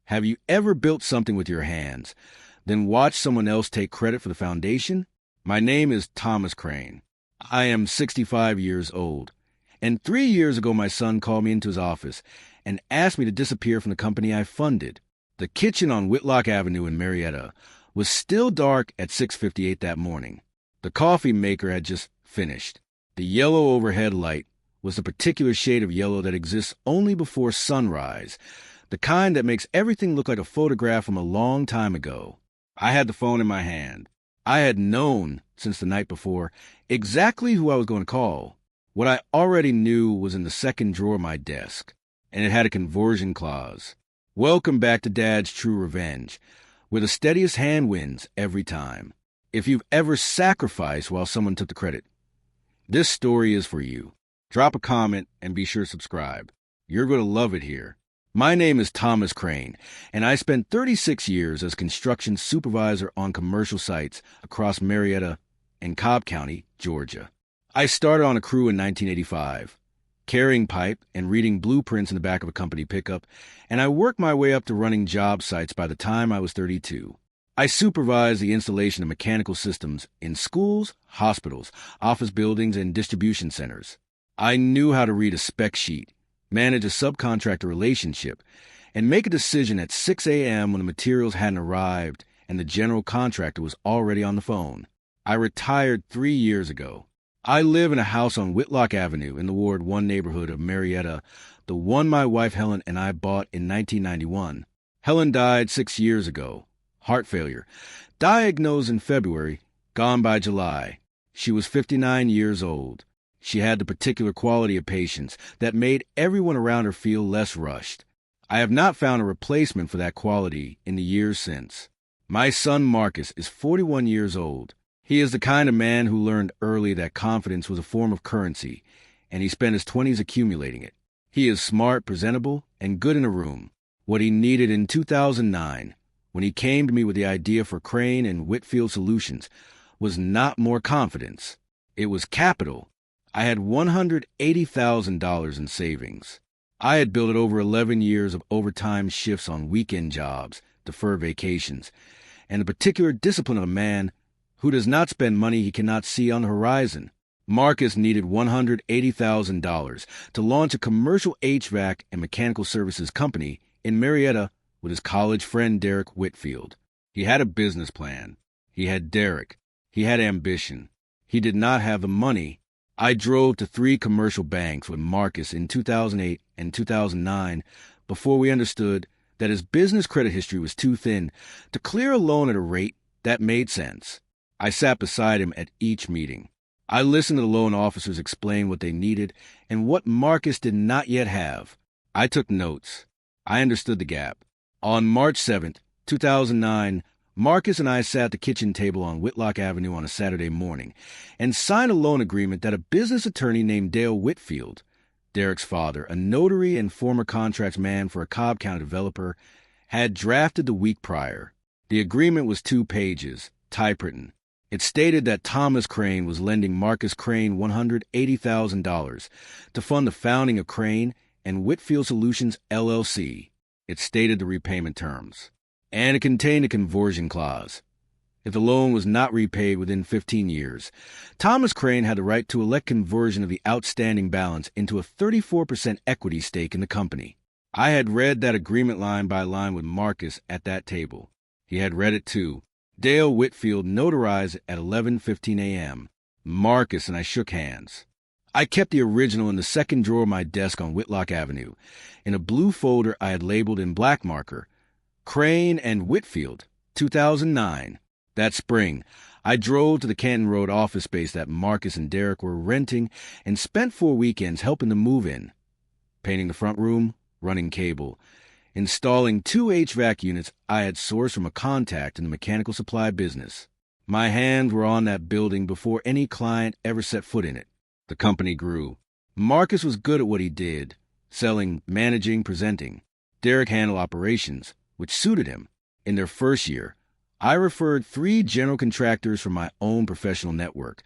Have you ever built something with your hands, then watched someone else take credit for the foundation? My name is Thomas Crane. I am 65 years old, and 3 years ago my son called me into his office and asked me to disappear from the company I funded. The kitchen on Whitlock Avenue in Marietta was still dark at 6:58 that morning. The coffee maker had just finished. The yellow overhead light was the particular shade of yellow that exists only before sunrise, the kind that makes everything look like a photograph from a long time ago. I had the phone in my hand. I had known, since the night before, exactly who I was going to call. What I already knew was in the second drawer of my desk, and it had a conversion clause. Welcome back to Dad's True Revenge, where the steadiest hand wins every time. If you've ever sacrificed while someone took the credit, this story is for you. Drop a comment and be sure to subscribe. You're going to love it here. My name is Thomas Crane, and I spent 36 years as construction supervisor on commercial sites across Marietta and Cobb County, Georgia. I started on a crew in 1985, carrying pipe and reading blueprints in the back of a company pickup, and I worked my way up to running job sites by the time I was 32. I supervised the installation of mechanical systems in schools, hospitals, office buildings, and distribution centers. I knew how to read a spec sheet, manage a subcontractor relationship, and make a decision at 6 a.m. when the materials hadn't arrived and the general contractor was already on the phone. I retired 3 years ago. I live in a house on Whitlock Avenue in the Ward 1 neighborhood of Marietta, the one my wife Helen and I bought in 1991. Helen died 6 years ago. Heart failure. Diagnosed in February, gone by July. She was 59 years old. She had the particular quality of patience that made everyone around her feel less rushed. I have not found a replacement for that quality in the years since. My son Marcus is 41 years old. He is the kind of man who learned early that confidence was a form of currency, and he spent his 20s accumulating it. He is smart, presentable, and good in a room. What he needed in 2009, when he came to me with the idea for Crane and Whitfield Solutions, was not more confidence. It was capital. I had $180,000 in savings. I had built it over 11 years of overtime shifts on weekend jobs, deferred vacations, and the particular discipline of a man who does not spend money he cannot see on the horizon. Marcus needed $180,000 to launch a commercial HVAC and mechanical services company in Marietta with his college friend Derek Whitfield. He had a business plan. He had Derek. He had ambition. He did not have the money. I drove to 3 commercial banks with Marcus in 2008 and 2009 before we understood that his business credit history was too thin to clear a loan at a rate that made sense. I sat beside him at each meeting. I listened to the loan officers explain what they needed and what Marcus did not yet have. I took notes. I understood the gap. On March 7th, 2009, Marcus and I sat at the kitchen table on Whitlock Avenue on a Saturday morning and signed a loan agreement that a business attorney named Dale Whitfield, Derek's father, a notary and former contracts man for a Cobb County developer, had drafted the week prior. The agreement was 2 pages, typewritten. It stated that Thomas Crane was lending Marcus Crane $180,000 to fund the founding of Crane and Whitfield Solutions, LLC. It stated the repayment terms. And it contained a conversion clause. If the loan was not repaid within 15 years, Thomas Crane had the right to elect conversion of the outstanding balance into a 34% equity stake in the company. I had read that agreement line by line with Marcus at that table. He had read it too. Dale Whitfield notarized it at 11:15 a.m. Marcus and I shook hands. I kept the original in the second drawer of my desk on Whitlock Avenue, in a blue folder I had labeled in black marker, Crane and Whitfield, 2009. That spring, I drove to the Canton Road office space that Marcus and Derek were renting and spent 4 weekends helping them move in. Painting the front room, running cable, installing 2 HVAC units I had sourced from a contact in the mechanical supply business. My hands were on that building before any client ever set foot in it. The company grew. Marcus was good at what he did, selling, managing, presenting. Derek handled operations, which suited him. In their first year, I referred 3 general contractors from my own professional network,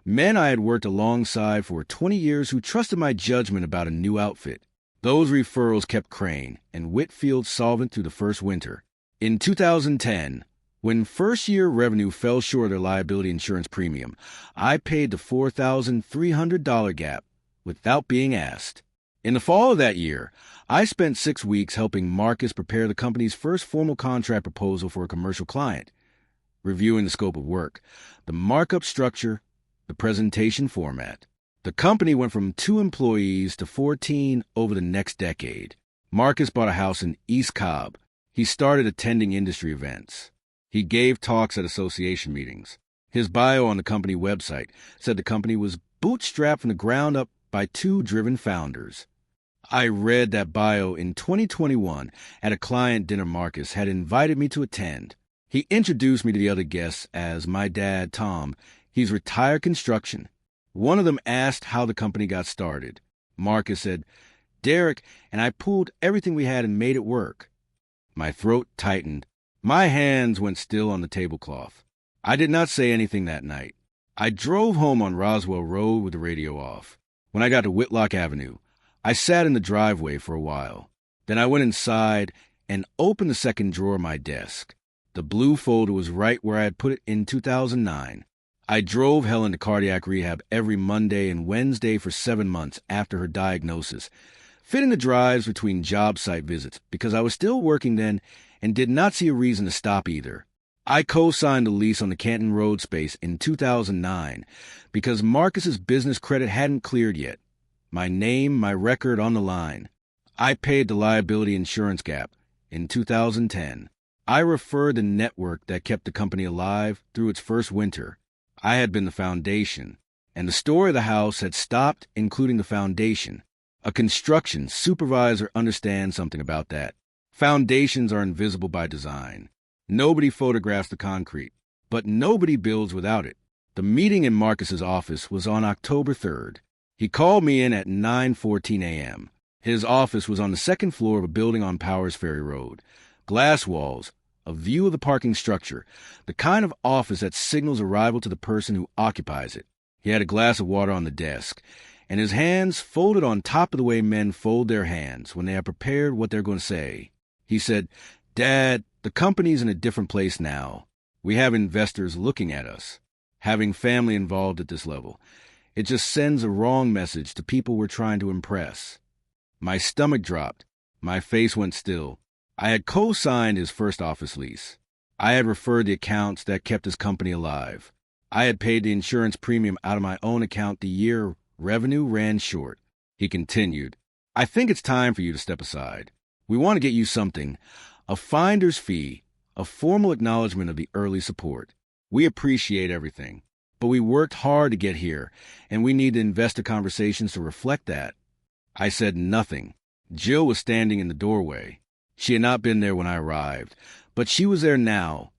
men I had worked alongside for 20 years who trusted my judgment about a new outfit. Those referrals kept Crane and Whitfield solvent through the first winter. In 2010, when first-year revenue fell short of their liability insurance premium, I paid the $4,300 gap without being asked. In the fall of that year, I spent 6 weeks helping Marcus prepare the company's first formal contract proposal for a commercial client, reviewing the scope of work, the markup structure, the presentation format. The company went from 2 employees to 14 over the next decade. Marcus bought a house in East Cobb. He started attending industry events. He gave talks at association meetings. His bio on the company website said the company was bootstrapped from the ground up by 2 driven founders. I read that bio in 2021 at a client dinner Marcus had invited me to attend. He introduced me to the other guests as my dad, Tom. He's retired construction. One of them asked how the company got started. Marcus said, "Derek and I pulled everything we had and made it work." My throat tightened. My hands went still on the tablecloth. I did not say anything that night. I drove home on Roswell Road with the radio off. When I got to Whitlock Avenue, I sat in the driveway for a while. Then I went inside and opened the second drawer of my desk. The blue folder was right where I had put it in 2009. I drove Helen to cardiac rehab every Monday and Wednesday for 7 months after her diagnosis, fitting the drives between job site visits because I was still working then and did not see a reason to stop either. I co-signed a lease on the Canton Road space in 2009 because Marcus's business credit hadn't cleared yet. My name, my record on the line. I paid the liability insurance gap in 2010. I referred the network that kept the company alive through its first winter. I had been the foundation, and the story of the house had stopped, including the foundation. A construction supervisor understands something about that. Foundations are invisible by design. Nobody photographs the concrete, but nobody builds without it. The meeting in Marcus's office was on October 3rd. He called me in at 9:14 a.m. His office was on the second floor of a building on Powers Ferry Road. Glass walls, a view of the parking structure, the kind of office that signals arrival to the person who occupies it. He had a glass of water on the desk, and his hands folded on top of the way men fold their hands when they are prepared what they're going to say. He said, "Dad, the company's in a different place now. We have investors looking at us. Having family involved at this level, it just sends a wrong message to people we're trying to impress." My stomach dropped. My face went still. I had co-signed his first office lease. I had referred the accounts that kept his company alive. I had paid the insurance premium out of my own account the year revenue ran short. He continued, "I think it's time for you to step aside. We want to get you something, a finder's fee, a formal acknowledgement of the early support. We appreciate everything, but we worked hard to get here, and we need the investor conversations to reflect that." I said nothing. Jill was standing in the doorway. She had not been there when I arrived, but she was there now.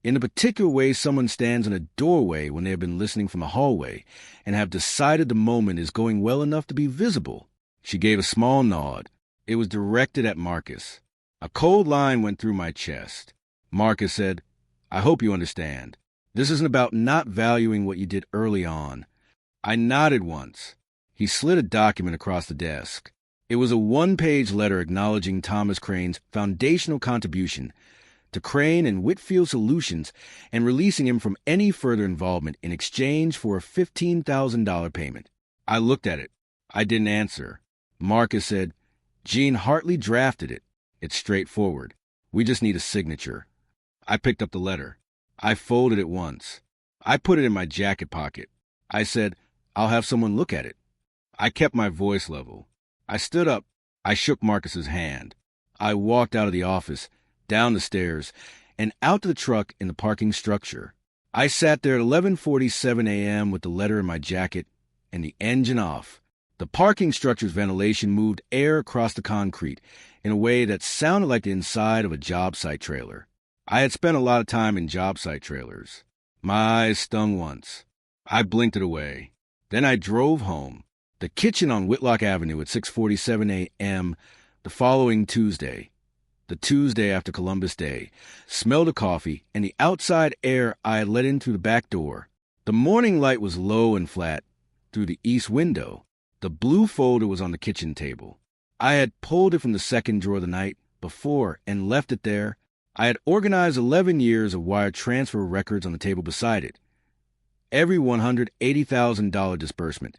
In a particular way, someone stands in a doorway when they have been listening from a hallway and have decided the moment is going well enough to be visible. She gave a small nod. It was directed at Marcus. A cold line went through my chest. Marcus said, "I hope you understand. This isn't about not valuing what you did early on." I nodded once. He slid a document across the desk. It was a 1-page letter acknowledging Thomas Crane's foundational contribution to Crane and Whitfield Solutions and releasing him from any further involvement in exchange for a $15,000 payment. I looked at it. I didn't answer. Marcus said, "Gene Hartley drafted it. It's straightforward. We just need a signature." I picked up the letter. I folded it once. I put it in my jacket pocket. I said, "I'll have someone look at it." I kept my voice level. I stood up. I shook Marcus's hand. I walked out of the office, down the stairs, and out to the truck in the parking structure. I sat there at 11:47 a.m. with the letter in my jacket and the engine off. The parking structure's ventilation moved air across the concrete in a way that sounded like the inside of a job site trailer. I had spent a lot of time in job site trailers. My eyes stung once. I blinked it away. Then I drove home. The kitchen on Whitlock Avenue at 6:47 a.m. the following Tuesday, the Tuesday after Columbus Day, smelled of coffee and the outside air I had let in through the back door. The morning light was low and flat through the east window. The blue folder was on the kitchen table. I had pulled it from the second drawer the night before and left it there. I had organized 11 years of wire transfer records on the table beside it. Every $180,000 disbursement.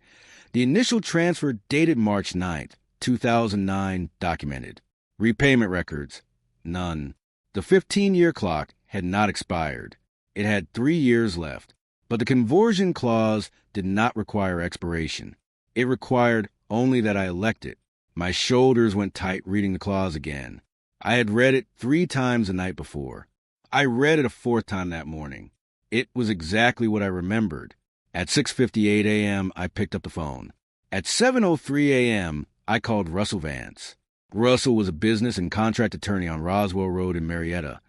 The initial transfer dated March 9th, 2009, documented. Repayment records, none. The 15-year clock had not expired. It had 3 years left, but the conversion clause did not require expiration. It required only that I elect it. My shoulders went tight reading the clause again. I had read it 3 times the night before. I read it a 4th time that morning. It was exactly what I remembered. At 6:58 a.m., I picked up the phone. At 7:03 a.m., I called Russell Vance. Russell was a business and contract attorney on Roswell Road in Marietta.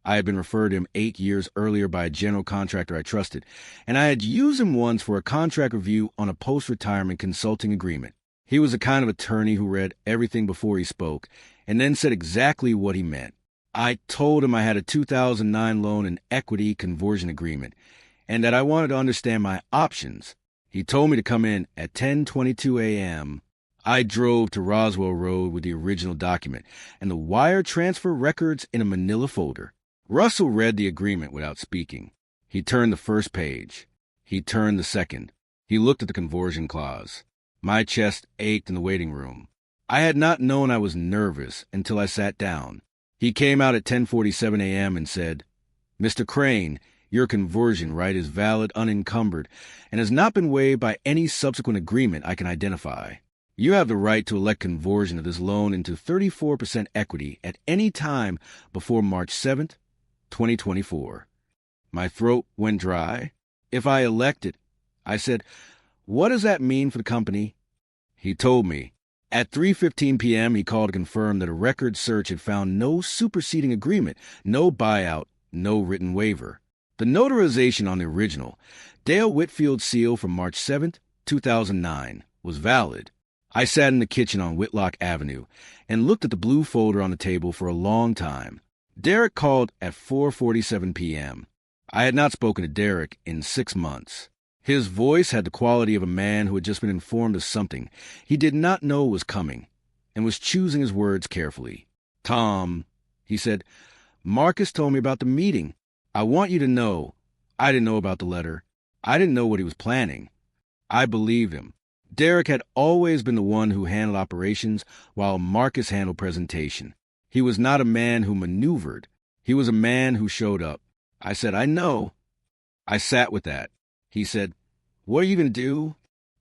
I had been referred to him 8 years earlier by a general contractor I trusted, and I had used him once for a contract review on a post-retirement consulting agreement. He was the kind of attorney who read everything before he spoke and then said exactly what he meant. I told him I had a 2009 loan and equity conversion agreement and that I wanted to understand my options. He told me to come in at 10:22 a.m. I drove to Roswell Road with the original document and the wire transfer records in a manila folder. Russell read the agreement without speaking. He turned the first page. He turned the second. He looked at the conversion clause. My chest ached in the waiting room. I had not known I was nervous until I sat down. He came out at 10:47 a.m. and said, "Mr. Crane, your conversion right is valid, unencumbered, and has not been waived by any subsequent agreement I can identify. You have the right to elect conversion of this loan into 34% equity at any time before March 7th, 2024. My throat went dry. If I elect it, I said, "What does that mean for the company?" He told me. At 3:15 p.m., he called to confirm that a record search had found no superseding agreement, no buyout, no written waiver. The notarization on the original, Dale Whitfield's seal from March 7th, 2009, was valid. I sat in the kitchen on Whitlock Avenue and looked at the blue folder on the table for a long time. Derek called at 4:47 p.m. I had not spoken to Derek in 6 months. His voice had the quality of a man who had just been informed of something he did not know was coming and was choosing his words carefully. "Tom," he said, "Marcus told me about the meeting. I want you to know, I didn't know about the letter. I didn't know what he was planning." I believed him. Derek had always been the one who handled operations while Marcus handled presentation. He was not a man who maneuvered. He was a man who showed up. I said, "I know." I sat with that. He said, "What are you going to do?"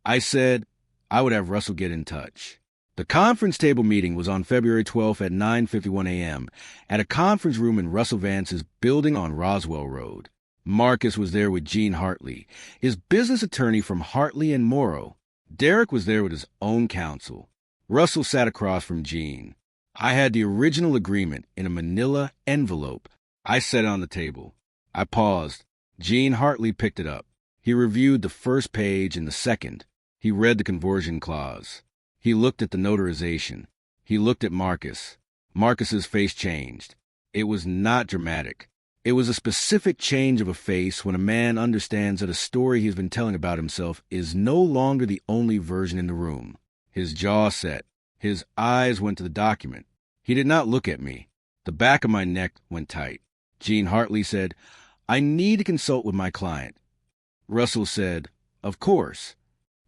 I said, I would have Russell get in touch. The conference table meeting was on February 12th at 9:51 a.m. at a conference room in Russell Vance's building on Roswell Road. Marcus was there with Gene Hartley, his business attorney from Hartley and Morrow. Derek was there with his own counsel. Russell sat across from Gene. I had the original agreement in a manila envelope. I set it on the table. I paused. Gene Hartley picked it up. He reviewed the first page and the second. He read the conversion clause. He looked at the notarization. He looked at Marcus. Marcus's face changed. It was not dramatic. It was a specific change of a face when a man understands that a story he has been telling about himself is no longer the only version in the room. His jaw set. His eyes went to the document. He did not look at me. The back of my neck went tight. Gene Hartley said, "I need to consult with my client." Russell said, "Of course."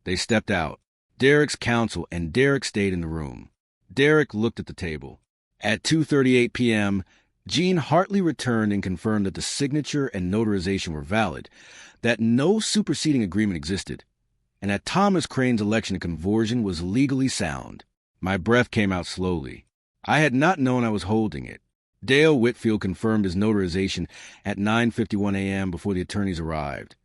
They stepped out. Derek's counsel and Derek stayed in the room. Derek looked at the table. At 2:38 p.m., Gene Hartley returned and confirmed that the signature and notarization were valid, that no superseding agreement existed, and that Thomas Crane's election of conversion was legally sound. My breath came out slowly. I had not known I was holding it. Dale Whitfield confirmed his notarization at 9:51 a.m. before the attorneys arrived.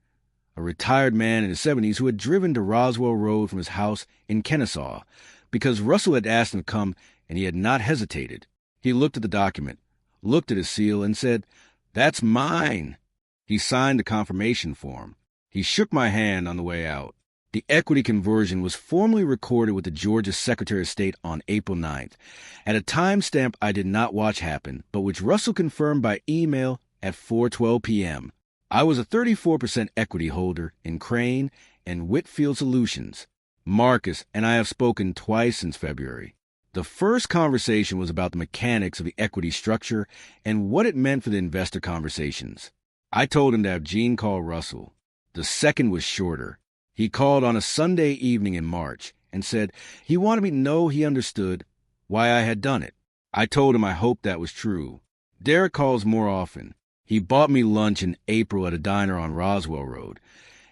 A retired man in his 70s who had driven to Roswell Road from his house in Kennesaw because Russell had asked him to come and he had not hesitated. He looked at the document, looked at his seal, and said, "That's mine." He signed the confirmation form. He shook my hand on the way out. The equity conversion was formally recorded with the Georgia Secretary of State on April 9th, at a timestamp I did not watch happen, but which Russell confirmed by email at 4:12 p.m. I was a 34% equity holder in Crane and Whitfield Solutions. Marcus and I have spoken twice since February. The first conversation was about the mechanics of the equity structure and what it meant for the investor conversations. I told him to have Gene call Russell. The second was shorter. He called on a Sunday evening in March and said he wanted me to know he understood why I had done it. I told him I hoped that was true. Derek calls more often. He bought me lunch in April at a diner on Roswell Road,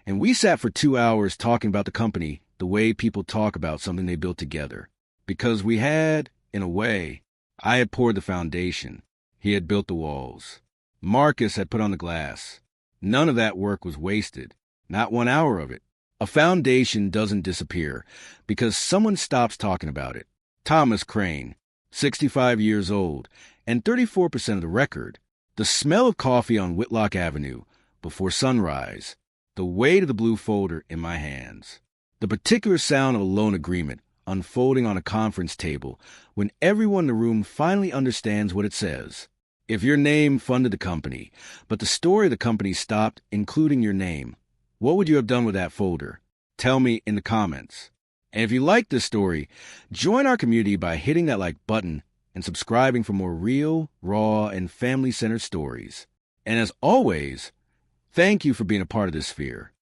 and we sat for 2 hours talking about the company the way people talk about something they built together. Because we had, in a way, I had poured the foundation. He had built the walls. Marcus had put on the glass. None of that work was wasted, not 1 hour of it. A foundation doesn't disappear because someone stops talking about it. Thomas Crane, 65 years old, and 34% of the record. The smell of coffee on Whitlock Avenue before sunrise. The weight of the blue folder in my hands. The particular sound of a loan agreement unfolding on a conference table when everyone in the room finally understands what it says. If your name funded the company, but the story of the company stopped including your name, what would you have done with that folder? Tell me in the comments. And if you like this story, join our community by hitting that like button and subscribing for more real, raw, and family-centered stories. And as always, thank you for being a part of this sphere.